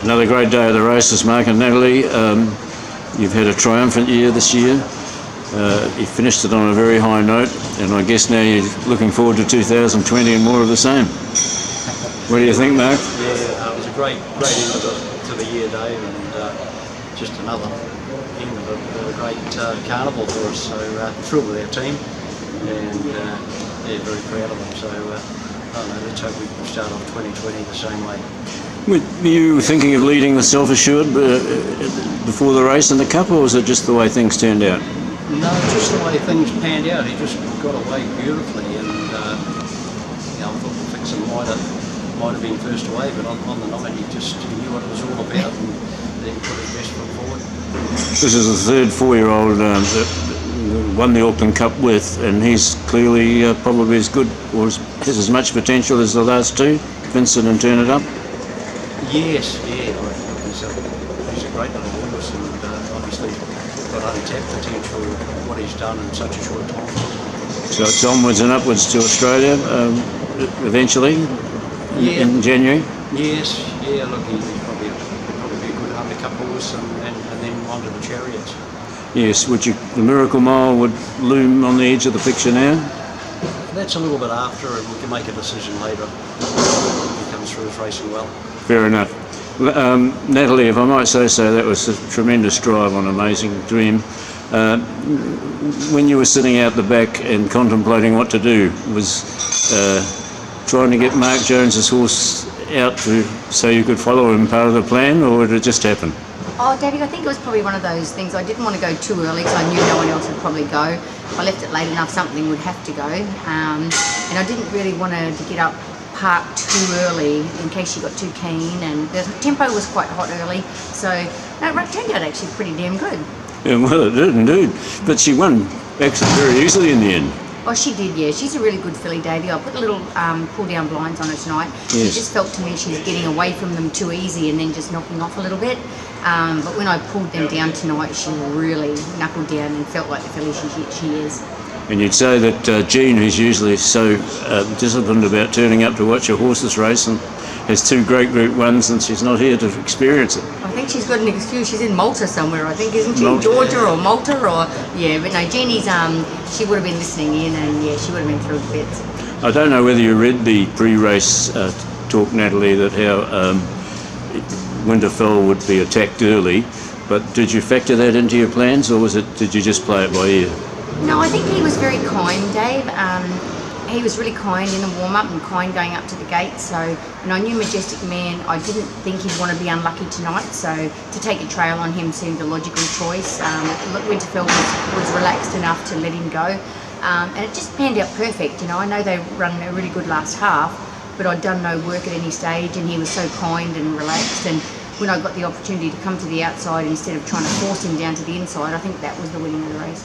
Another great day of the races, Mark and Natalie. You've had a triumphant year this year. You finished it on a very high note, and I guess now you're looking forward to 2020 and more of the same. What do you think, Mark? Yeah, it was a great end to the year, Dave, and just another end of a great carnival for us. So thrilled with our team, and yeah, very proud of them. So I don't know, let's hope we can start off 2020 the same way. Were you thinking of leading the self-assured before the race in the Cup, or was it just the way things turned out? No, just the way things panned out. He just got away beautifully, and I thought Fixon might have been first away, but on the night he knew what it was all about, and then put his best foot forward. This is the third 4-year-old that won the Auckland Cup with, and he's clearly probably as good or has as much potential as the last two, Vincent and Turn It Up. Yes, yeah, he's a great little horse, and obviously got untapped potential with what he's done in such a short time. So it's onwards and upwards to Australia eventually in January? Yes, yeah, look, he's probably be a good undercup horse, and then onto the Chariots. Yes, the Miracle Mile would loom on the edge of the picture now? That's a little bit after, and we can make a decision later if he comes through as racing well. Fair enough. Natalie, if I might say so, that was a tremendous drive on Amazing Dream. When you were sitting out the back and contemplating what to do, was trying to get Mark Jones's horse out so you could follow him part of the plan, or did it just happen? Oh, Daddy, I think it was probably one of those things. I didn't want to go too early because I knew no one else would probably go. If I left it late enough, something would have to go. And I didn't really want to get up park too early in case she got too keen, and the tempo was quite hot early, so no, it turned out actually pretty damn good. Yeah, well, it did indeed, but she won actually very easily in the end. Oh, she did, yeah. She's a really good filly, Davey. I put a little pull-down blinds on her tonight. Yes. It just felt to me she's getting away from them too easy and then just knocking off a little bit. But when I pulled them down tonight, she really knuckled down and felt like the filly she is. And you'd say that Jean, who's usually so disciplined about turning up to watch her horses race and has two great Group 1s, and she's not here to experience it. I think she's got an excuse. She's in Malta somewhere, I think, isn't she? Malta. Georgia or Malta or... Yeah, but no, Jeannie's, she would have been listening in, and yeah, she would have been thrilled to bits. I don't know whether you read the pre-race talk, Natalie, that how Winterfell would be attacked early, but did you factor that into your plans, or did you just play it by ear? No, I think he was very kind, Dave. He was really kind in the warm-up and kind going up to the gate. So, and I knew Majestic Man, I didn't think he'd want to be unlucky tonight. So to take a trail on him seemed a logical choice. Winterfell was relaxed enough to let him go. And it just panned out perfect. You know, I know they run a really good last half, but I'd done no work at any stage, and he was so kind and relaxed. And when I got the opportunity to come to the outside instead of trying to force him down to the inside, I think that was the winning of the race.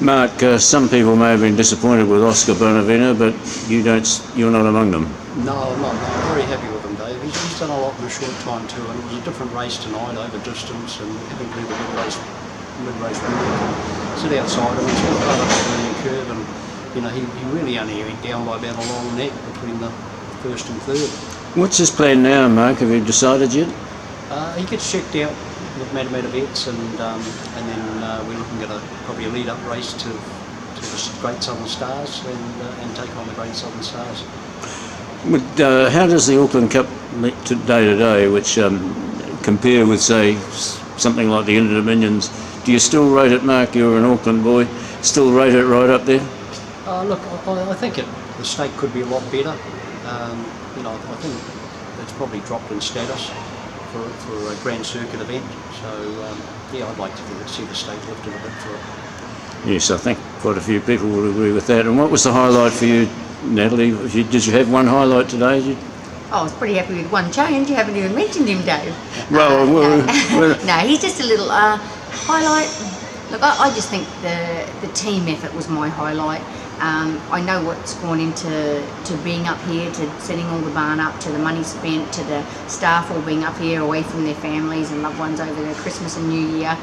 Mark, some people may have been disappointed with Oscar Bonavena, but you're not among them. No, I'm not. I'm very happy with him, Dave. He's done a lot in a short time too, and it was a different race tonight over distance, and having to do the mid-race work and sit outside him. It's all part of the learning curve, and he really only went down by about a long neck between the first and third. What's his plan now, Mark? Have you decided yet? He gets checked out with Matamata Vets, and then we're looking at probably a lead-up race to the Great Southern Stars and take on the Great Southern Stars. How does the Auckland Cup day to day, which compare with, say, something like the Inter-Dominions? Do you still rate it, Mark? You're an Auckland boy. Still rate it right up there? Look, I think the stake could be a lot better. I think it's probably dropped in status for a Grand Circuit event. So, I'd like to see the stake lifted a bit for it. Yes, I think quite a few people would agree with that. And what was the highlight for you, Natalie? Did you have one highlight today? I was pretty happy with one change. You haven't even mentioned him, Dave. Well, no, he's just a little highlight. Look, I just think the team effort was my highlight. I know what's gone into being up here, to setting all the barn up, to the money spent, to the staff all being up here away from their families and loved ones over their Christmas and New Year,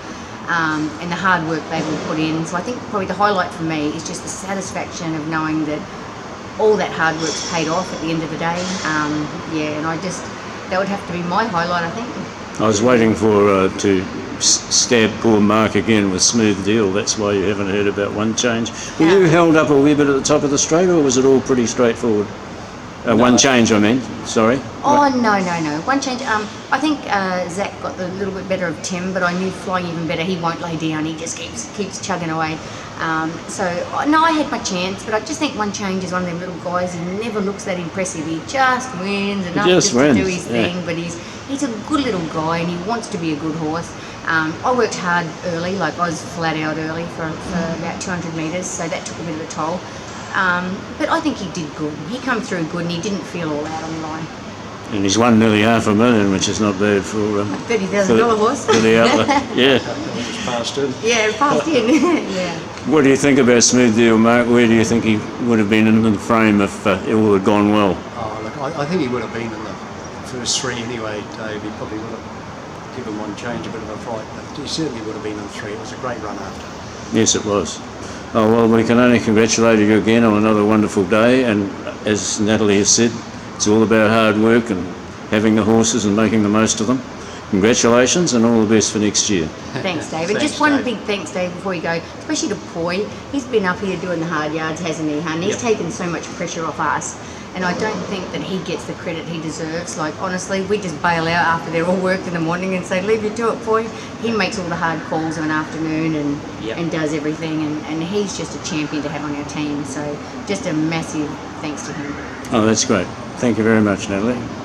and the hard work they've all put in. So I think probably the highlight for me is just the satisfaction of knowing that all that hard work's paid off at the end of the day. And I just that would have to be my highlight, I think. I was waiting for to stab poor Mark again with Smooth Deal. That's why you haven't heard about One Change. Were you held up a wee bit at the top of the straight, or was it all pretty straightforward? One Change, I mean. Sorry. Oh, no. One Change. I think Zach got a little bit better of Tim, but I knew flying even better. He won't lay down. He just keeps chugging away. No, I had my chance, but I just think One Change is one of them little guys. He never looks that impressive. He just wins enough just to do his thing. But he's a good little guy, and he wants to be a good horse. I worked hard early, like I was flat out early for about 200 metres, so that took a bit of a toll. But I think he did good. He come through good, and he didn't feel all out on the line. And he's won nearly $500,000, which is not bad for $30,000 horse. For the outlet. Yeah. Just passed in. Yeah, passed in. Yeah. What do you think about Smooth Deal, Mark? Where do you think he would have been in the frame if it all had gone well? Oh, look, I think he would have been in the first three anyway, Dave. He probably would have given One Change a bit of a fright, but he certainly would have been in three. It was a great run after. Yes, it was. Oh, well, we can only congratulate you again on another wonderful day, and as Natalie has said, it's all about hard work and having the horses and making the most of them. Congratulations and all the best for next year. Thanks, Dave. And just one big thanks, Dave, before you go, especially to Poi. He's been up here doing the hard yards, hasn't he, hun? He's taken so much pressure off us, and I don't think that he gets the credit he deserves. Like, honestly, we just bail out after they're all worked in the morning and say, leave you to it, Poi. He makes all the hard calls of an afternoon and does everything, and he's just a champion to have on our team. So just a massive thanks to him. Oh, that's great. Thank you very much, Natalie.